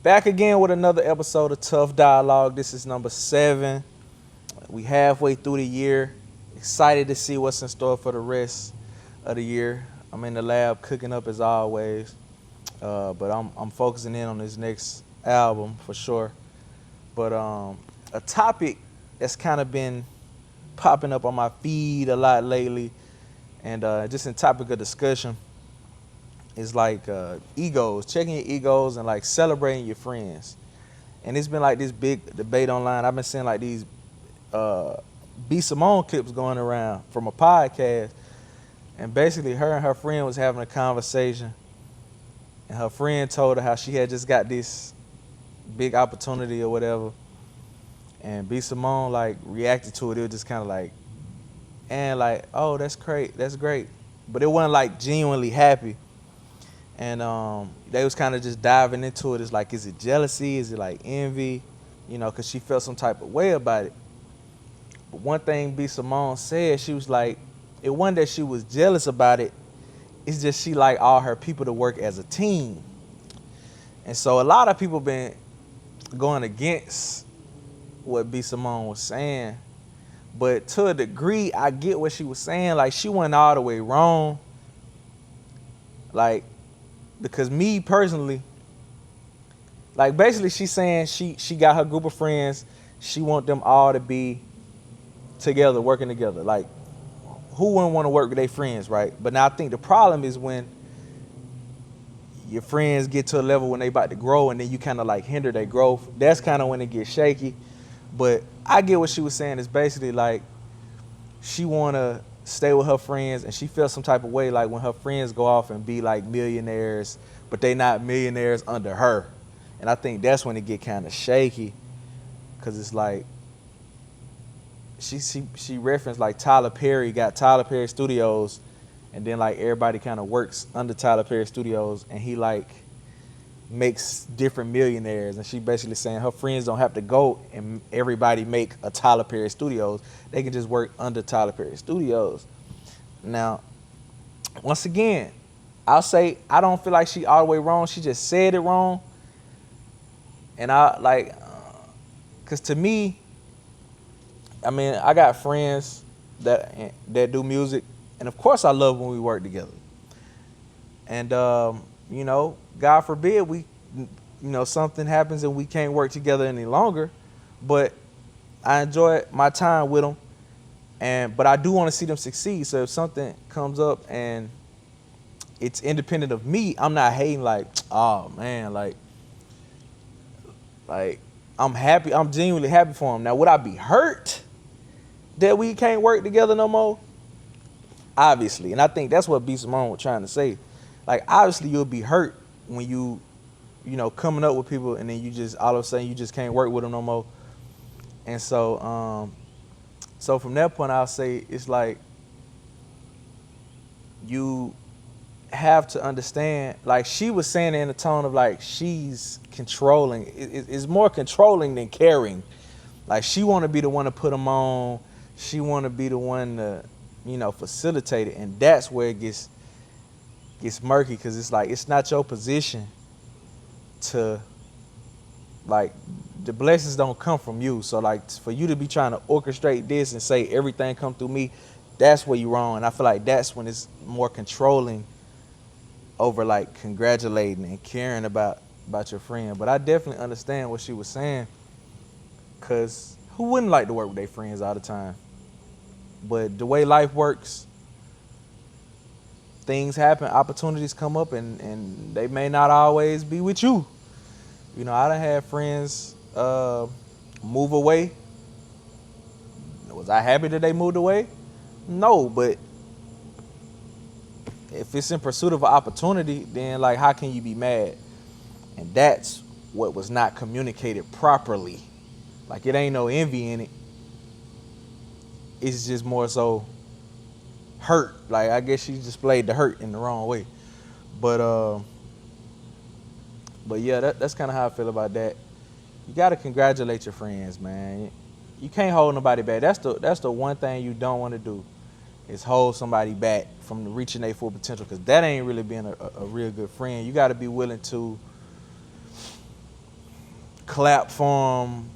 Back again with another episode of Tough Dialogue. This is number 7. We halfway through the year. Excited to see what's in store for the rest of the year. I'm in the lab cooking up as always, but I'm focusing in on this next album for sure. But a topic that's kind of been popping up on my feed a lot lately, and just in topic of discussion, is like egos, checking your egos and like celebrating your friends. And it's been like this big debate online. I've been seeing like these B. Simone clips going around from a podcast, and basically her and her friend was having a conversation, and her friend told her how she had just got this big opportunity or whatever, and B. Simone like reacted to it. It was just kind of like, and like, oh, that's great, but it wasn't like genuinely happy. And they was kind of just diving into it. It's like, is it jealousy? Is it like envy? You know, because she felt some type of way about it. But one thing B. Simone said, she was like, it wasn't that she was jealous about it. It's just she like all her people to work as a team. And so a lot of people been going against what B. Simone was saying. But to a degree, I get what she was saying. Like, she wasn't all the way wrong. Like, because me personally, like basically she's saying she got her group of friends, she want them all to be together, working together. Like, who wouldn't want to work with their friends, right? But now I think the problem is when your friends get to a level when they about to grow and then you kind of like hinder their growth. That's kind of when it gets shaky. But I get what she was saying. Is basically like she want to stay with her friends, and she feels some type of way like when her friends go off and be like millionaires, but they not millionaires under her. And I think that's when it get kind of shaky, because it's like she referenced like Tyler Perry got Tyler Perry Studios, and then like everybody kind of works under Tyler Perry Studios, and he like makes different millionaires. And she basically saying her friends don't have to go and everybody make a Tyler Perry Studios. They can just work under Tyler Perry Studios. Now, once again, I'll say I don't feel like she all the way wrong. She just said it wrong. And I like, cause to me, I mean, I got friends that do music, and of course I love when we work together. And you know, God forbid something happens and we can't work together any longer. But I enjoy my time with them, but I do want to see them succeed. So if something comes up and it's independent of me, I'm not hating like, oh man, like I'm happy. I'm genuinely happy for them. Now, would I be hurt that we can't work together no more? Obviously, and I think that's what B. Simone was trying to say. Like, obviously, you'll be hurt when you coming up with people and then you just all of a sudden you just can't work with them no more. And so, so from that point, I'll say it's like you have to understand. Like, she was saying it in the tone of like she's controlling. It's more controlling than caring. Like, she want to be the one to put them on. She want to be the one to facilitate it, and that's where it gets murky, because it's like it's not your position to, like, the blessings don't come from you. So like for you to be trying to orchestrate this and say everything come through me, that's where you're wrong. And I feel like that's when it's more controlling over like congratulating and caring about your friend. But I definitely understand what she was saying, because who wouldn't like to work with their friends all the time? But the way life works, things happen, opportunities come up, and they may not always be with you. You know, I done had friends move away. Was I happy that they moved away? No, but if it's in pursuit of an opportunity, then like, how can you be mad? And that's what was not communicated properly. Like, it ain't no envy in it. It's just more so hurt. Like, I guess she displayed the hurt in the wrong way. But yeah, that's kind of how I feel about that. You gotta congratulate your friends, man. You can't hold nobody back. That's the one thing you don't want to do, is hold somebody back from reaching their full potential, because that ain't really being a real good friend. You got to be willing to clap for them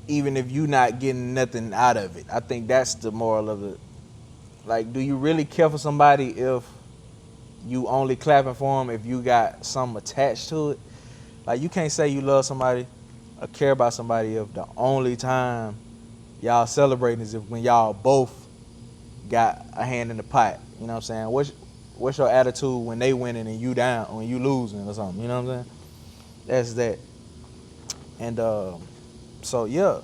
even if you not getting nothing out of it. I think that's the moral of it. Like, do you really care for somebody if you only clapping for them if you got something attached to it? Like, you can't say you love somebody or care about somebody if the only time y'all celebrating is if when y'all both got a hand in the pot. You know what I'm saying? What's your attitude when they winning and you down, when you losing or something? You know what I'm saying? That's that. And so yeah,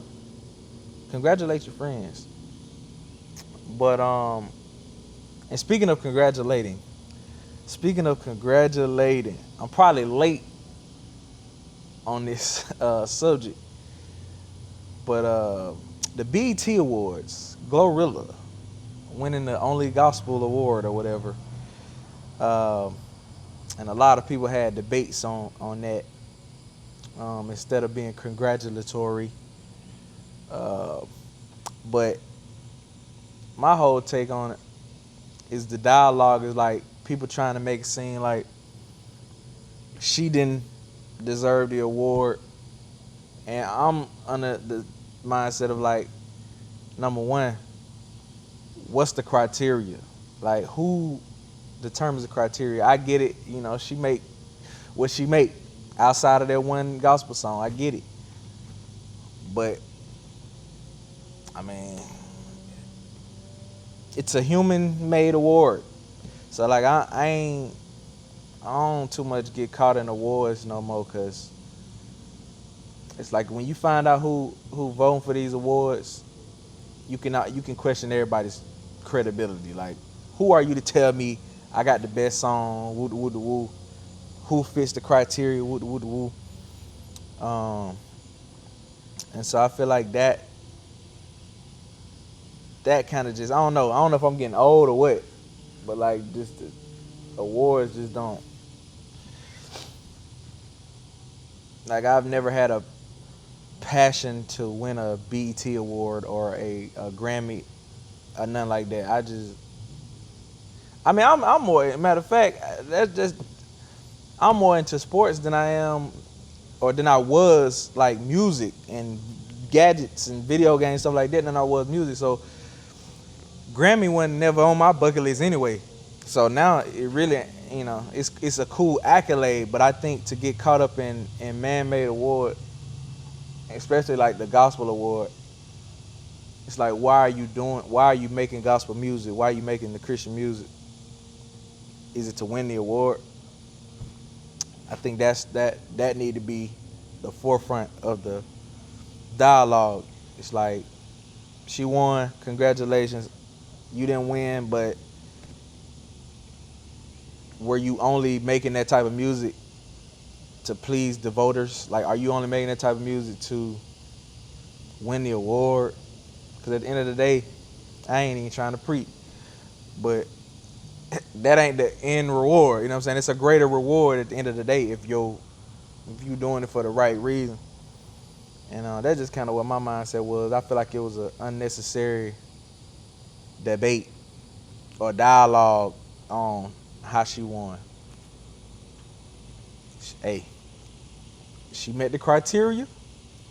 congratulate your friends. But and speaking of congratulating, I'm probably late on this subject, but the B.E.T Awards, Glorilla winning the only gospel award or whatever, and a lot of people had debates on that. Instead of being congratulatory, but my whole take on it is the dialogue is like people trying to make it seem like she didn't deserve the award, and I'm under the mindset of like, number one, what's the criteria? Like, who determines the criteria? I get it, you know, she make what she make outside of that one gospel song. I get it, but I mean, it's a human-made award. So like, I don't too much get caught in awards no more, cause it's like when you find out who voting for these awards, you can question everybody's credibility. Like, who are you to tell me I got the best song? Woo woo woo. Who fits the criteria? Woo woo woo. And so I feel like that kind of just, I don't know if I'm getting old or what, but like, just the awards just don't, like, I've never had a passion to win a B.E.T award or a Grammy or nothing like that. I'm more, matter of fact, that's just, I'm more into sports than I am, or than I was like music and gadgets and video games, stuff like that, than I was music. So Grammy wasn't never on my bucket list anyway. So now it really, you know, it's a cool accolade, but I think to get caught up in man-made award, especially like the gospel award, it's like, why are you making gospel music? Why are you making the Christian music? Is it to win the award? I think that need to be the forefront of the dialogue. It's like, she won, congratulations. You didn't win, but were you only making that type of music to please the voters? Like, are you only making that type of music to win the award? Because at the end of the day, I ain't even trying to preach, but that ain't the end reward. You know what I'm saying? It's a greater reward at the end of the day if you doing it for the right reason. And that's just kind of what my mindset was. I feel like it was an unnecessary debate or dialogue on how she won. Hey, she met the criteria.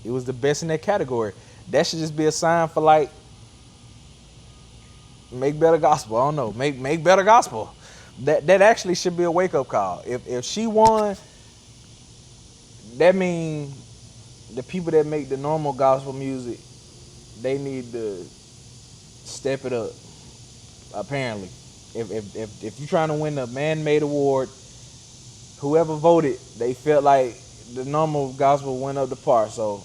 It was the best in that category. That should just be a sign for, like, make better gospel. I don't know. Make better gospel. That actually should be a wake-up call. If she won, that means the people that make the normal gospel music, they need to step it up. Apparently, if you're trying to win a man-made award, whoever voted, they felt like the normal gospel went up the par. So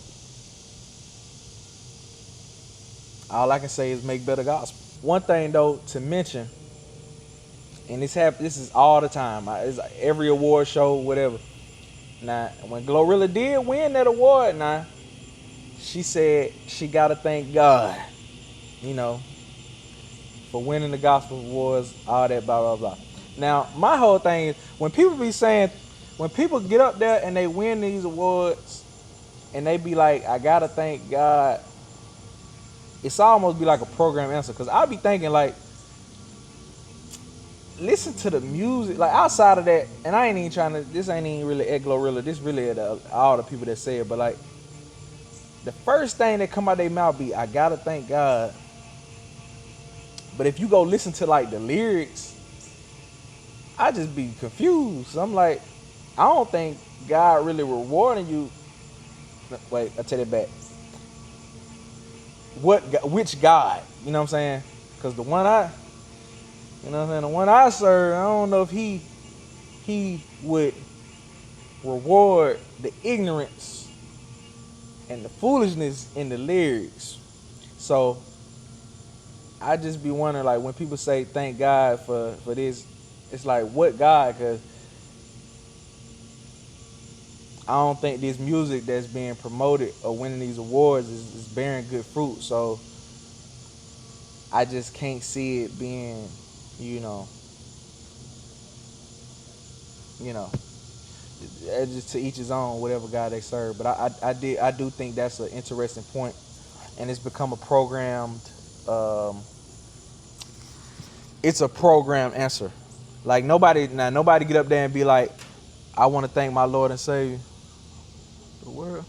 all I can say is make better gospel. One thing though to mention, and this is all the time. It's every award show, whatever. Now, when Glorilla did win that award, now, she said she got to thank God, you know, for winning the gospel awards, all that, blah, blah, blah. Now, my whole thing is, when people get up there and they win these awards and they be like, I got to thank God, it's almost be like a program answer. Because I be thinking, like, listen to the music. Like outside of that, and I ain't even trying to. This ain't even really at Glorilla. This really at all the people that say it. But like the first thing that come out their mouth be, "I gotta thank God." But if you go listen to like the lyrics, I just be confused. I'm like, I don't think God really rewarding you. Wait, I take it back. Which God? You know what I'm saying? Because the one the one I serve, I don't know if he would reward the ignorance and the foolishness in the lyrics. So I just be wondering, like, when people say thank God for this, it's like, what God? Because I don't think this music that's being promoted or winning these awards is bearing good fruit. So I just can't see it being, you know, it's just to each his own, whatever God they serve. But I do think that's an interesting point, and it's become a programmed. It's a programmed answer. Like nobody get up there and be like, I want to thank my Lord and Savior. The world.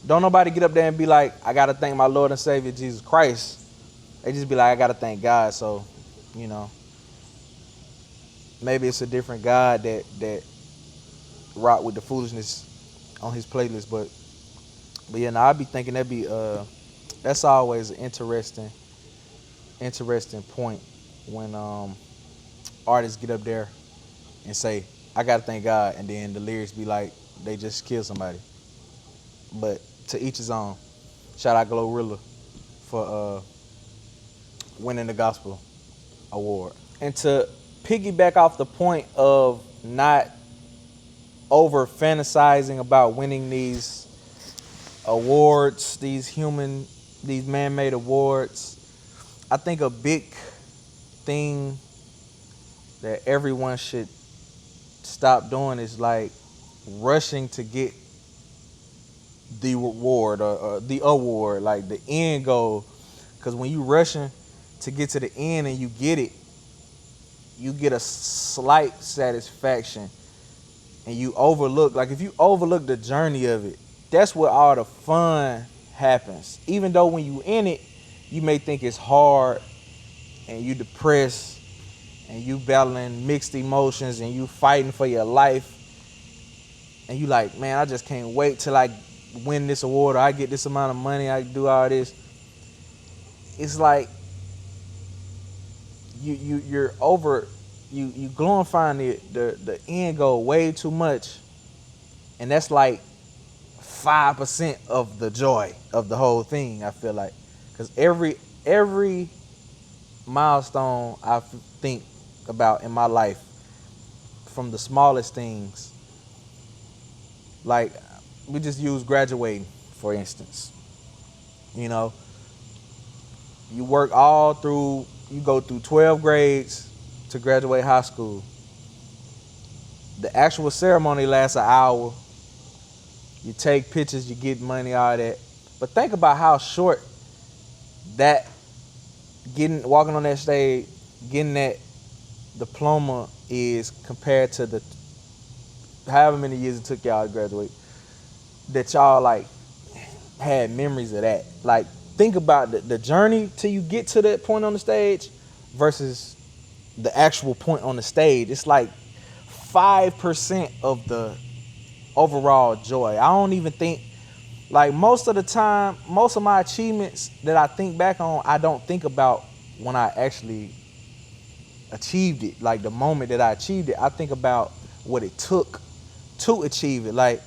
Don't nobody get up there and be like, I gotta thank my Lord and Savior Jesus Christ. They just be like, I gotta thank God. So, you know, maybe it's a different God that rock with the foolishness on his playlist. But yeah, I be thinking that's always an interesting point when artists get up there and say, I gotta thank God, and then the lyrics be like they just killed somebody. But to each his own. Shout out Glorilla for winning the gospel award. And to piggyback off the point of not over fantasizing about winning these awards, these man-made awards, I think a big thing that everyone should stop doing is like rushing to get the reward or the award, like the end goal. Because when you rushing to get to the end and you get it, you get a slight satisfaction, and you overlook, like if you overlook the journey of it, that's where all the fun happens. Even though when you in it, you may think it's hard and you depressed and you battling mixed emotions and you fighting for your life, and you like, man, I just can't wait till I win this award or I get this amount of money, I do all this. It's like you're glorifying the end goal way too much, and that's like 5% of the joy of the whole thing, I feel like. Because every milestone I think about in my life, from the smallest things, like we just use graduating for instance. You know, you work you go through 12 grades to graduate high school. The actual ceremony lasts an hour. You take pictures, you get money, all that. But think about how short that walking on that stage, getting that diploma is compared to the however many years it took y'all to graduate. That y'all like had memories of that. Like think about the journey till you get to that point on the stage versus the actual point on the stage. It's like 5% of the overall joy. I don't even think, like most of the time, most of my achievements that I think back on, I don't think about when I actually achieved it. Like the moment that I achieved it, I think about what it took to achieve it. Like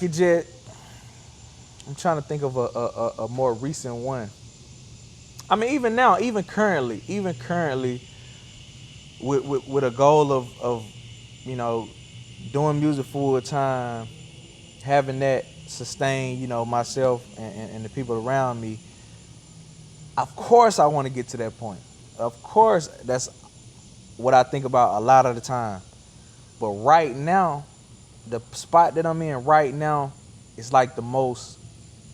it just, I'm trying to think of a more recent one. I mean, even now, even currently, with a goal of you know, doing music full time, having that sustain, you know, myself and the people around me. Of course, I want to get to that point. Of course, that's what I think about a lot of the time. But right now, the spot that I'm in right now is like the most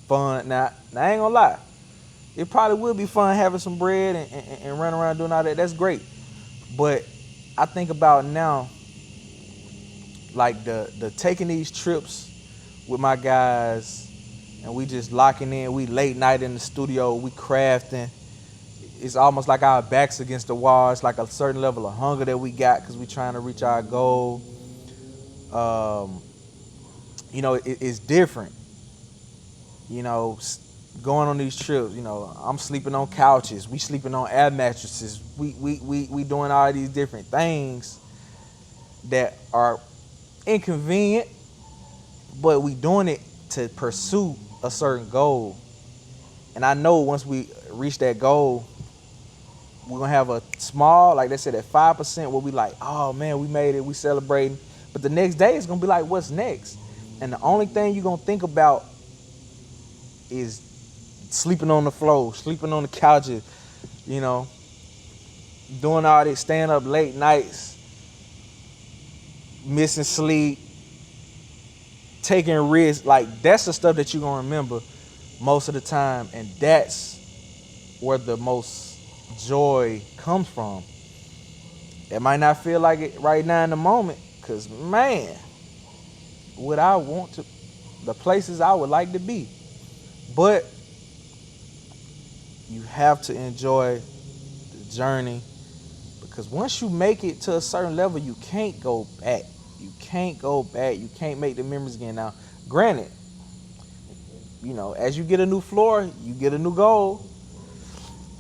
fun. Now I ain't gonna lie. it probably will be fun having some bread and running around doing all that. That's great. But I think about now, like the taking these trips with my guys, and we just locking in. We late night in the studio. We crafting. It's almost like our backs against the wall. It's like a certain level of hunger that we got because we trying to reach our goal. It's different. Going on these trips. I'm sleeping on couches. We sleeping on air mattresses. We doing all these different things that are inconvenient, but we doing it to pursue a certain goal. And I know once we reach that goal, we're gonna have a small, like they said, at 5% where we like, oh man, we made it, we celebrating. But the next day it's gonna be like, what's next? And the only thing you're gonna think about is sleeping on the floor, sleeping on the couches, doing all this, staying up late nights, missing sleep, taking risks. Like, that's the stuff that you're gonna remember most of the time, and that's where the most joy comes from. It might not feel like it right now in the moment, because man, would I want to, the places I would like to be. But you have to enjoy the journey, because once you make it to a certain level, you can't go back. You can't go back. You can't make the memories again. Now, granted, as you get a new floor, you get a new goal,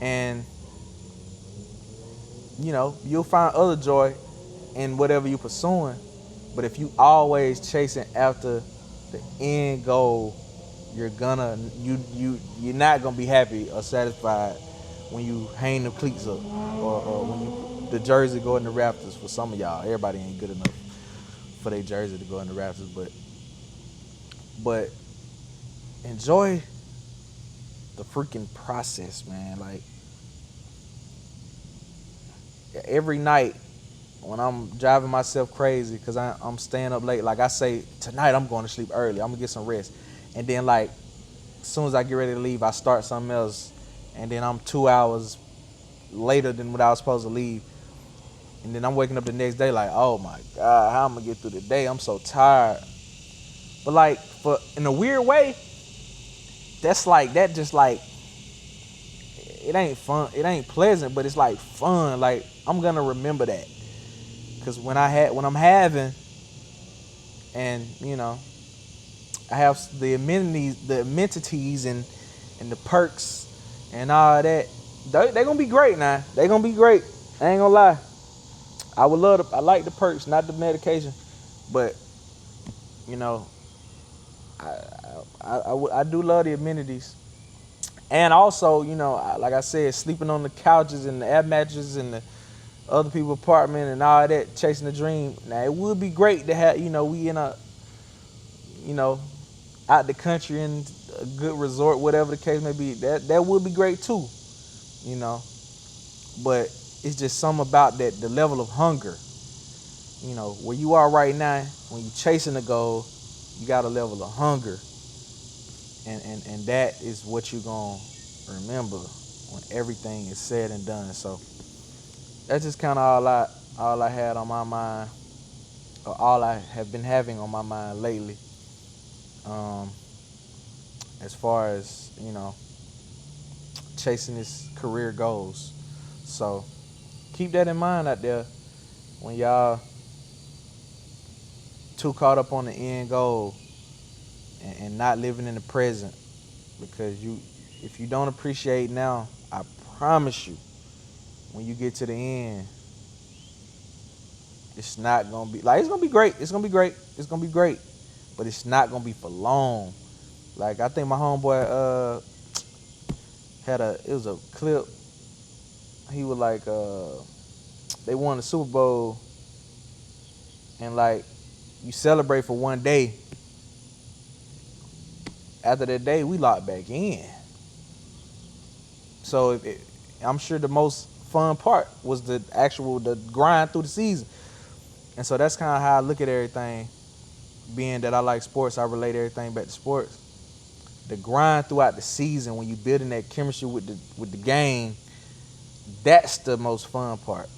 and you'll find other joy in whatever you're pursuing. But if you always chasing after the end goal, you're not gonna be happy or satisfied when you hang the cleats up, or when the jersey go in the rafters. For some of y'all, everybody ain't good enough for their jersey to go in the rafters, but enjoy the freaking process, man. Like, every night when I'm driving myself crazy because I'm staying up late, like I say, tonight I'm going to sleep early, I'm gonna get some rest. And then, like, as soon as I get ready to leave, I start something else, and then I'm 2 hours later than what I was supposed to leave. And then I'm waking up the next day like, oh my God, how am I gonna get through the day? I'm so tired. But like, in a weird way, it ain't fun. It ain't pleasant, but it's like fun. Like, I'm gonna remember that, because when I'm having, and I have the amenities and the perks and all that. They gonna be great now. They gonna be great. I ain't gonna lie. I like the perks, not the medication, but I do love the amenities. And also, like I said, sleeping on the couches and the air mattresses and the other people's apartment and all that, chasing the dream. Now, it would be great to have, we in a, out the country in a good resort, whatever the case may be. That would be great too, But it's just something about that, the level of hunger, where you are right now, when you're chasing the goal, you got a level of hunger. And that is what you're going to remember when everything is said and done. So that's just kind of all I had on my mind, or all I have been having on my mind lately. As far as, chasing this career goals. So keep that in mind out there when y'all too caught up on the end goal and not living in the present. Because if you don't appreciate now, I promise you, when you get to the end, it's not gonna be like, it's gonna be great. It's gonna be great. It's gonna be great, but it's not gonna be for long. Like, I think my homeboy it was a clip. He was like, they won the Super Bowl, and like, you celebrate for one day. After that day, we locked back in. So I'm sure the most fun part was the grind through the season. And so that's kind of how I look at everything. Being that I like sports, I relate everything back to sports. the grind throughout the season when you building that chemistry with the game, that's the most fun part.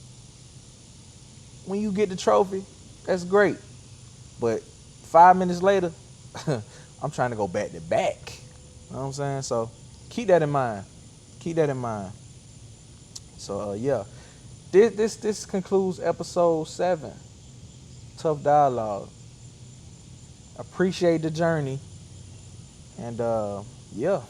When you get the trophy, that's great. But 5 minutes later, I'm trying to go back to back. You know what I'm saying? So keep that in mind. Keep that in mind. So yeah. This concludes episode 7. Tough Dialogue. Appreciate the journey. And yeah.